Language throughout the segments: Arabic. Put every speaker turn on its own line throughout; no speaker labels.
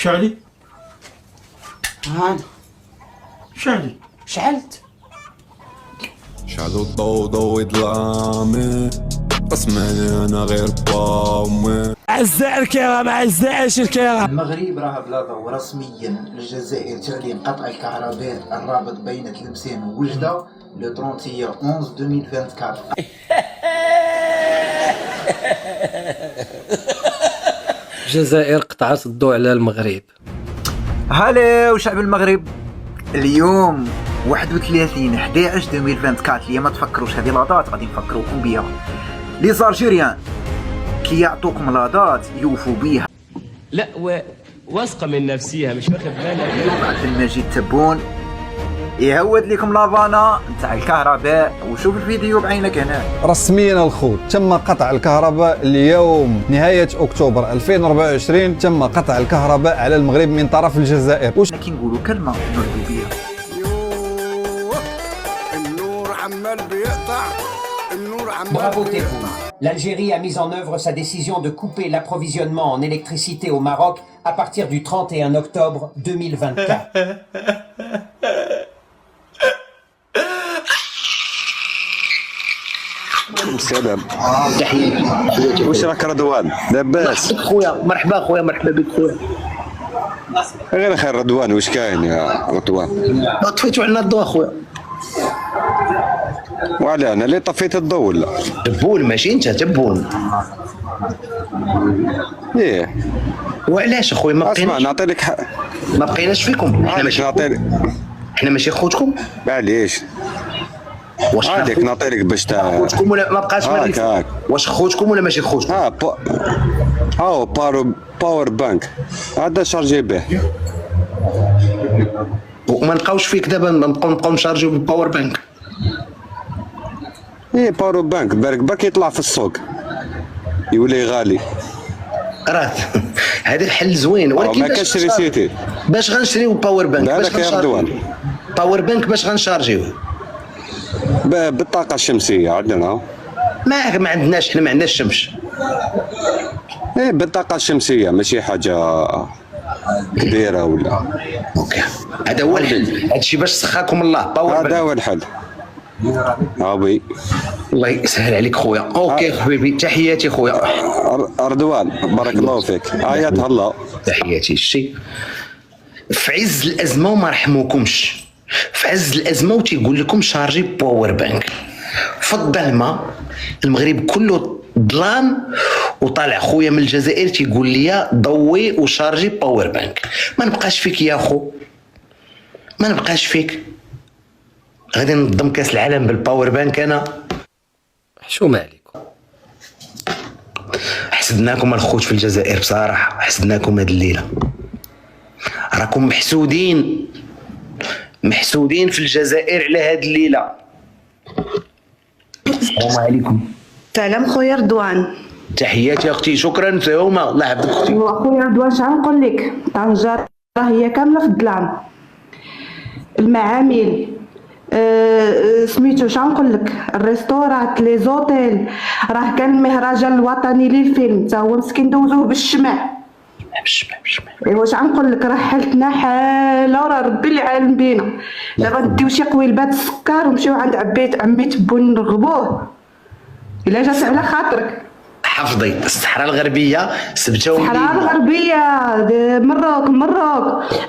شعلي
هانا
شعلي
شعلت.
شعلوا الضو ضوي ظلامي بس ماني انا غير بامي.
أعزائي الكرام أعزائي الكرام،
المغرب راه بلا ضوء رسميا. الجزائر تعلن قطع الكهرباء. الرابط بين تلمسان ووجده لو 31/11/2024.
الجزائر قطعت الضوء على المغرب.
هلا وشعب المغرب، اليوم 31/11/2024. اللي ما تفكروش هذه لاضات غادي نفكروكم بها. لي زالجيريان كي يعطوكم لاضات يوفوا بيها.
لا واثقه من نفسيها مش واخد بالها.
اليوم عبد المجيد تبون يهود لكم لافانا نتاع الكهرباء، وشوف الفيديو بعينك هنا.
رسميا الخوت تم قطع الكهرباء اليوم نهاية أكتوبر 2024. تم قطع الكهرباء على المغرب من طرف الجزائر.
واش كي نقولوا كلمة نردوا بها.
النور عمال بيقطع، النور عمال
Bravo Tebboune. L'Algérie a mis en œuvre sa décision de couper l'approvisionnement en électricité au Maroc à partir du 31 octobre 2024.
سلام تحياتي. واش راك رضوان لاباس؟
خويا مرحبا خويا، مرحبا بك خويا.
غير خير رضوان، واش كاين يا رضوان؟
طفيتوا عنا الضوء خويا.
وعلى انا اللي طفيت الضوء ولا؟
تبون ماشي انت تبون.
ايه
وعلاش اخويا ما
اسمع
بقيناش؟
نعطي لك
ما بقيناش فيكم. احنا ماشي احنا ماشي خوتكم.
معليش
واش
هذيك نعطي لك باش
خوتكم ولا ما بقاش
هاك.
واش خوتكم ولا ماشي خوتكم؟
هاو باور بانك هذا شارجي به.
وما نلقاوش فيك دابا نبقاو نشارجيو بالباور بانك.
ايه باور بانك برك يطلع في السوق يولي غالي.
راه هذا الحل زوين، ولكن
ما كاش ريسيتي.
باش غنشريو باور بانك؟
باش غنشارجيو
باور بانك باش غنشارجيوه
بالطاقة الشمسية عندنا.
ما عندناش، احنا ما عندناش شمس.
ايه بالطاقة الشمسية ماشي حاجة كبيرة ولا.
اوكي هذا هو الحل. هادشي باش سخاكم الله باور بانك.
هذا هو الحل. وي
الله يسهل عليك خويا. اوكي حبيبي تحياتي خويا
رضوان بارك الله فيك. آيات الله
تحياتي. الشيء في عز الازمه وما رحموكمش، في عز الازمه وتيقول لكم شارجي باور بانك في الظلمه. المغرب كله ظلام وطالع خويا من الجزائر تيقول لي ضوي وشارجي باور بانك. ما نبقاش فيك يا خو، ما نبقاش فيك. غادي ننظم كاس العالم بالباور بانك. انا
حشومة عليكم.
حسدناكم الخوت في الجزائر بصراحه، حسدناكم هاد الليله. راكم محسودين في الجزائر على هاد الليله. السلام عليكم.
سلام خويا رضوان.
تحياتي اختي. شكرا سهومه الله يحفظك اختي.
خويا رضوان شحال نقول لك، طنجة هي كامله في الظلام. المعامل سميتو شحال نقول لك، الريستورات لي زوتيل، راه كان المهرجان الوطني للفيلم حتى هو مسكين دوزوه بالشمع. ايوا شحال نقول لك، راه حالتنا حاله، راه ربي اللي عالم بينا. دابا نديو شي قويلبات السكر ونمشيو عند عمي تبون نرغبوه الا جات على خاطرك.
حفظي الصحراء الغربيه سبته
الصحراء الغربيه مروك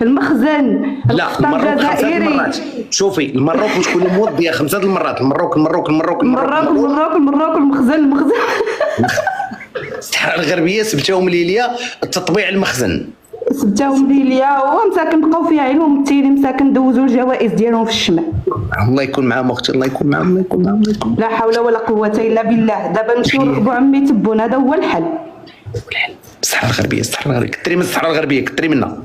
المخزن
لا المروك 5 مرات. شوفي المروك وتكون موضيه 5 المرات. المروك المخزن الصحراء الغربيه سبتهم ليليا التطبيع المخزن
سبتهم ليليا ومساكن بقاو فيها عين ومتيلين مساكن دوزوا الجوائز ديالهم في الشمع.
الله يكون معاهم اختي، الله يكون معاهم.
لا حول ولا قوه الا بالله. دابا نمشيو نرغبوا عمي تبون، هذا هو الحل.
الصحراء الغربيه كثري من الصحراء الغربيه، كثري منها.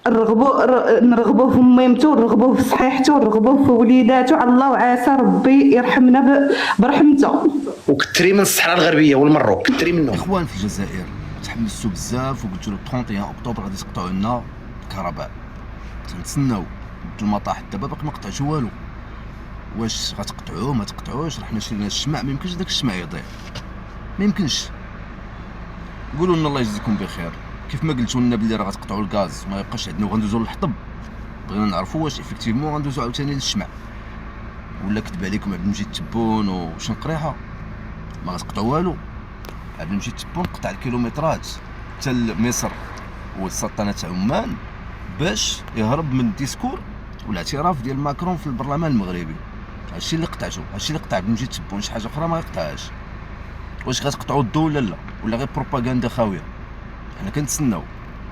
نرغبوه في ميمتو، نرغبوه في صحيحته، نرغبوه في وليداته، على الله وعسى ربي يرحمنا برحمته.
وكثري من الصحراء الغربيه والمروك، كثري منهم.
اخوان في الجزائر تحمسوا بزاف وقلتوا له 31 اكتوبر غادي تقطعوا لنا الكهرباء. تنتسناو المطاحن دابا باقي ما قطعتش والو. واش غتقطعوه ما تقطعوش؟ راه حنا شرينا الشمع، ما يمكنش داك الشمع يضيع، ما يمكنش. قولوا لنا الله يجزيكم بخير. كيف ما قلتوا لنا بلي راه غتقطعوا الغاز وما يبقاش عندنا وغندوزوا للحطب، بغينا نعرفوا واش افكتيفمون غندوزوا عاوتاني للشمع ولا كتب عليكم عبد المجيد تبون وشنقريحه ما غتقطعوا والو. عبد المجيد تبون قطع الكيلومترات حتى لمصر والسلطنه عمان باش يهرب من الديسكور والاعتراف ديال ماكرون في البرلمان المغربي. هادشي اللي قطعتو، هادشي اللي قطع عبد المجيد تبون، شي حاجه اخرى ما يقطعهاش. واش غتقطعوا الدوله ولا غير بروباغندا خاويه؟ حنا كنتسناو.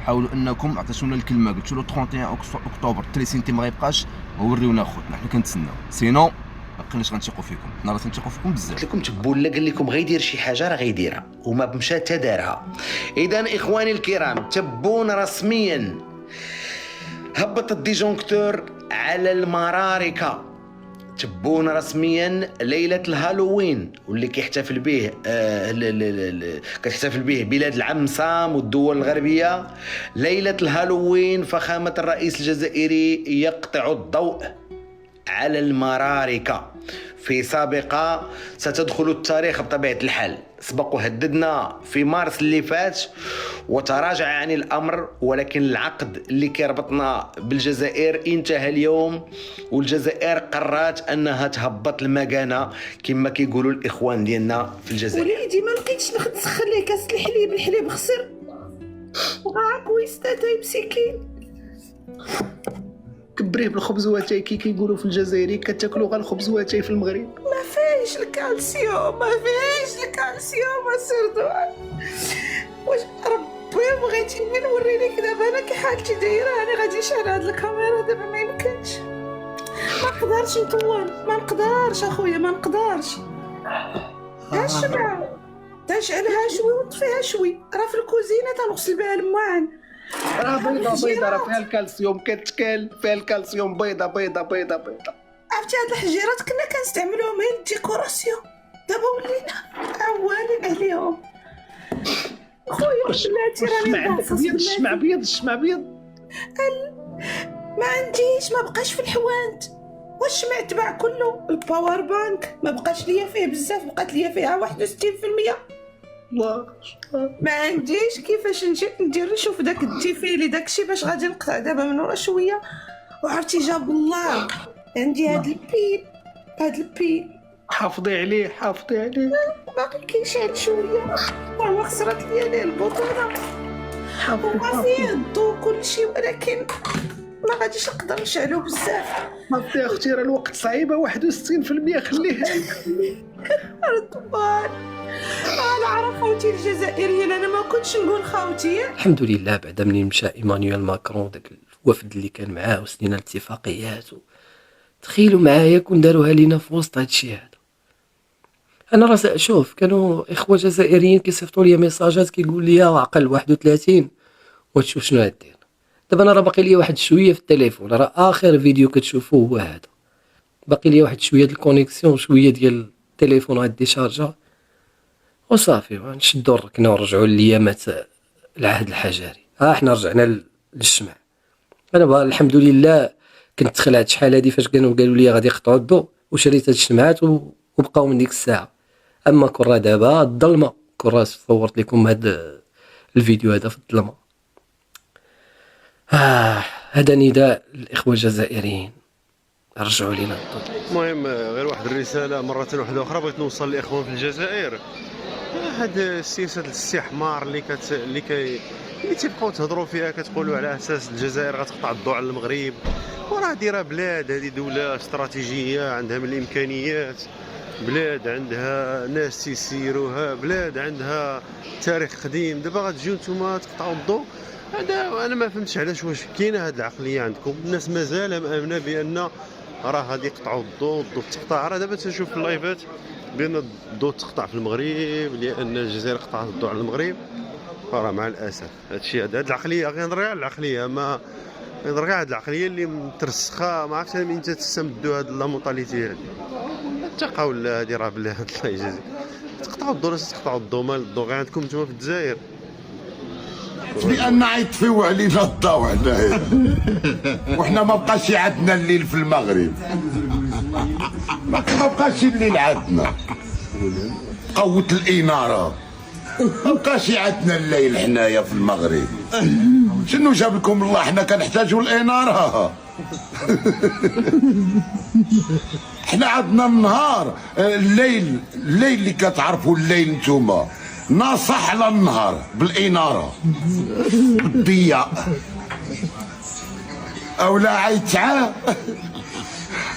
حاولوا انكم عطيتونا الكلمه قلتوا له 31 اكتوبر 30 ما غيبقاش ووريونا خوتنا، حنا كنتسناو سينو ما بقيناش غنثيقوا فيكم. حنا راه تنثيقوا فيكم بزاف.
قلت لكم تبون لا قال لكم غيدير شي حاجه راه غيديرها وما مشى حتى دارها. اذا اخواني الكرام تبون رسميا هبط الديجونكتور على المراركه. تبون رسميا ليله الهالوين واللي كيحتفل به كتحتفل به بلاد العم سام والدول الغربيه. ليله الهالوين فخامه الرئيس الجزائري يقطع الضوء على المراركه في سابقه ستدخل التاريخ بطبيعه الحال. سبق وهددنا في مارس اللي فات وتراجع عن الامر، ولكن العقد اللي كيربطنا بالجزائر انتهى اليوم، والجزائر قررت انها تهبط المكانه كما كيقولوا الاخوان ديالنا في الجزائر.
وليدي ما لقيتش نسخن ليه كاس الحليب خسر وغاك ويستاتاي مسكين.
كبريه بالخبز واتاي كي كيقولوا في الجزائر، كتاكلوا غير الخبز واتاي في المغرب.
ما فيهش الكالسيوم السردوع. واش ربي بغيتيني نوري لك دابا انا كي حالتي دايره؟ انا غادي نشعل هاد الكاميرا دابا، ما يمكنش، ما نقدرش نطول، ما نقدرش اخويا، ما نقدرش. ها الشمعة تشعلها شوي وطفيها شوي، راه في الكوزينه تنغسل بها الماعن،
راه بيضه راه فيها الكالسيوم كتكال، فيها الكالسيوم بيضه.
عرفتي هاد الحجيرات كنا كنستعملوهم غير للديكوراسيون، دابا ولينا عوالين عليهم. خويا بلاتي راني ناقصه
الشمع بيض
ما عنديش، ما بقاش في الحوانت. والشمع تباع كله. الباور بانك ما بقاش ليا فيه بزاف، بقات ليا فيها 61%.
الله
ما عنديش كيفاش نجي ندير نشوف داك التيفيلي داكشي باش غادي نقطع دابا من ورا شويه. وعرفتي جاب الله عندي هاد البيل
حافظي عليه
باقي كيشعل شويه، هو خسرت ليا البطوله وما فيه الضو كلشي، ولكن ما غاديش نقدر نشعلو بزاف.
حافظي اختي راه الوقت صعيبه 61%، خليها
رضوان. انا عارف خوتي الجزائريين، انا ما كنتش نقول خوتي.
الحمد لله بعد منين مشى ايمانويل ماكرون داك الوفد اللي كان معاه وسنينا الاتفاقيات تخيلوا معايا كون داروها لينا في وسط هادشي هذا. انا راه شوف كانوا اخوه جزائريين كيصيفطوا لي ميساجات كيقول لي عقل 31 وتشوف شنو غدير. دابا انا راه باقي لي واحد شويه في التليفون، راه اخر فيديو كتشوفوه هو هذا، باقي لي واحد شويه ديال الكونيكسيون، شويه ديال التليفون غادي شارجا وصافي نشدو الركنه ونرجعوا للايامات العهد الحجري. حنا رجعنا للشمع. انا الحمد لله كنت خلعت شحال هادي فاش قالوا لي غادي يقطعوا الضوء، وشريت هاد الشمعات وبقاو من ديك الساعه. اما كره دابا الظلمه، كره صورت لكم هاد الفيديو هذا في الظلمه. هذا نداء للاخوه الجزائريين، رجعوا لينا الضوء.
المهم غير واحد الرساله مره واحده اخرى بغيت نوصل للاخوان في الجزائر. هاد السياسه الاستحمار اللي تيبقاو تهضروا فيها، كتقولوا على اساس الجزائر غتقطع الضوء على المغرب، وراه دايره بلاد، هذه دوله استراتيجيه عندها من الامكانيات، بلاد عندها ناس تيسيروها، بلاد عندها تاريخ قديم. دابا غتجيو نتوما تقطعوا الضوء؟ هذا انا ما فهمتش علاش. واش كاينه هذه العقليه عندكم؟ الناس مازال مامنه بان راه غادي يقطعوا الضوء تقطع. راه دابا تنشوف في اللايفات بان الضوء تقطع في المغرب لان الجزائر قطعت الضوء على المغرب. راه مع الاسف هادشي هذا العقليه غنرجع على العقليه، ما غنرجع هاد العقليه اللي مترسخه. ما عرفتش منين تستمدوا هاد لامونطاليتي هادي. اتقوا الله هادي راه بالله الله يجازيك. تقطعوا الضوء، تقطعوا الضوء، مال الضوء غير عندكم نتوما في الجزائر،
لان عيطفيو علينا الضوء حنايا وحنا ما بقاش عندنا الليل في المغرب، ما بقاش الليل عندنا. قوة الإنارة مابقاش عندنا الليل حنايا في المغرب. شنو جاب لكم الله؟ حنا كنحتاجوا الاناره. حنا عندنا النهار، الليل اللي كتعرفوا الليل نتوما ناصح على النهار بالاناره بالضياء، اولا عاد تعاه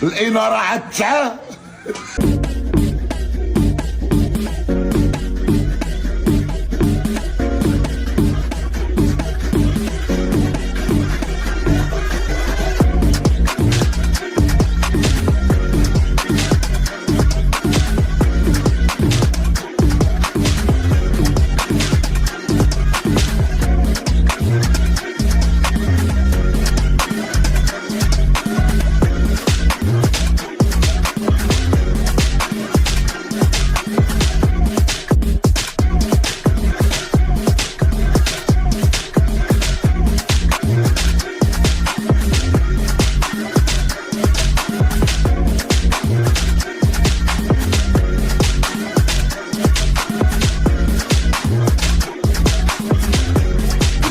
الاناره عاد تعاه.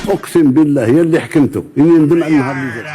اقسم بالله هي اللي حكمته، اني ندم على النهار اللي جا.